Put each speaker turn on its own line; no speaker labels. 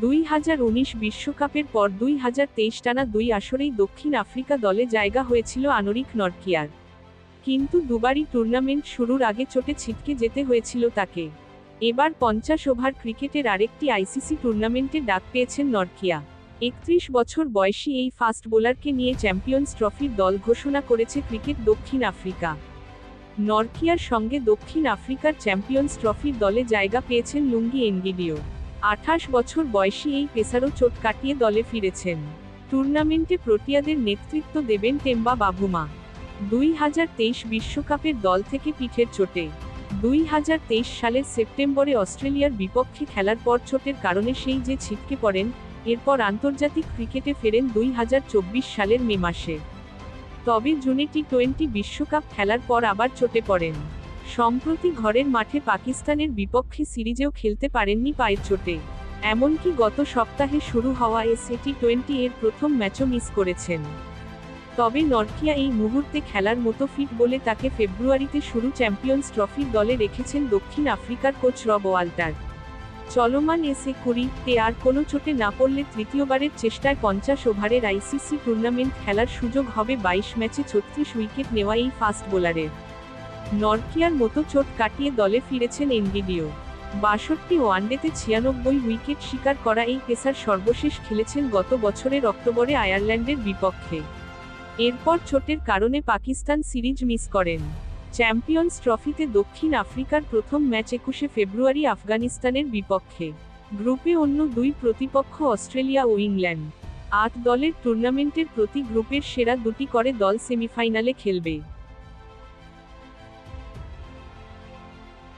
2019 বিশ্বকাপের পর 2023 টানা 2 আসরেই দক্ষিণ আফ্রিকা দলে জায়গা হয়েছিল আনোরিক নরকিয়ার। কিন্তু দুবারই টুর্নামেন্ট শুরুর আগে চোটে ছিটকে যেতে হয়েছিল তাকে। এবার 50 ওভার ক্রিকেটের আরেকটি আইসিসি টুর্নামেন্টে ডাক পেয়েছেন নরকিয়া। 31 বছর বয়সী এই ফাস্ট বোলারকে নিয়ে চ্যাম্পিয়ন্স ট্রফির দল ঘোষণা করেছে ক্রিকেট দক্ষিণ আফ্রিকা। নরকিয়ার সঙ্গে দক্ষিণ আফ্রিকার চ্যাম্পিয়ন্স ট্রফির দলে জায়গা পেয়েছেন লুঙ্গি এনগিডিও। 28 বছর বয়সী এই পেসারও চোট কাটিয়ে দলে ফিরেছেন। টুর্নামেন্টে প্রোটিয়াদের নেতৃত্ব দেবেন টেম্বা বাভুমা। 2023 বিশ্বকাপের দল থেকে পিঠের চোটে 2023 সালের সেপ্টেম্বরে অস্ট্রেলিয়ার বিপক্ষে খেলার পর চোটের কারণে সেই যে ছিটকে পড়েন, এরপর আন্তর্জাতিক ক্রিকেটে ফেরেন 2024 সালের মে মাসে। তবে জুনে টি-20 বিশ্বকাপ খেলার পর আবার চোটে পড়েন। সম্প্রতি ঘরের মাঠে পাকিস্তানের বিপক্ষে সিরিজেও খেলতে পারেননি পায়ের চোটে। এমনকি গত সপ্তাহে শুরু হওয়া টি-20 এর প্রথম ম্যাচও মিস করেছেন। তবে নরকিয়া এই মুহূর্তে খেলার মতো ফিট বলে তাকে ফেব্রুয়ারিতে শুরু চ্যাম্পিয়ন্স ট্রফির দলে রেখেছেন দক্ষিণ আফ্রিকার কোচ রব ওয়াল্টার। চলমান তে আর কোনো চোটে না পড়লে তৃতীয়বারের চেষ্টায় 50 ওভারের আইসিসি টুর্নামেন্ট খেলার সুযোগ হবে। 22 ম্যাচে 36 উইকেট নেওয়া এই ফাস্ট বোলারের। নরকিয়ার মতো চোট কাটিয়ে দলে ফিরেছেন এনগিডিও। 62 ওয়ানডেতে 96 উইকেট শিকার করা এই পেসার সর্বশেষ খেলেছেন গত বছরের অক্টোবরে আয়ারল্যান্ডের বিপক্ষে। এরপর চোটের কারণে পাকিস্তান সিরিজ মিস করেন। চ্যাম্পিয়ন্স ট্রফিতে দক্ষিণ আফ্রিকার প্রথম ম্যাচ 21 ফেব্রুয়ারি আফগানিস্তানের বিপক্ষে। গ্রুপে অন্য দুই প্রতিপক্ষ অস্ট্রেলিয়া ও ইংল্যান্ড। 8 দলের টুর্নামেন্টের প্রতি গ্রুপের সেরা দুটি করে দল সেমিফাইনালে খেলবে।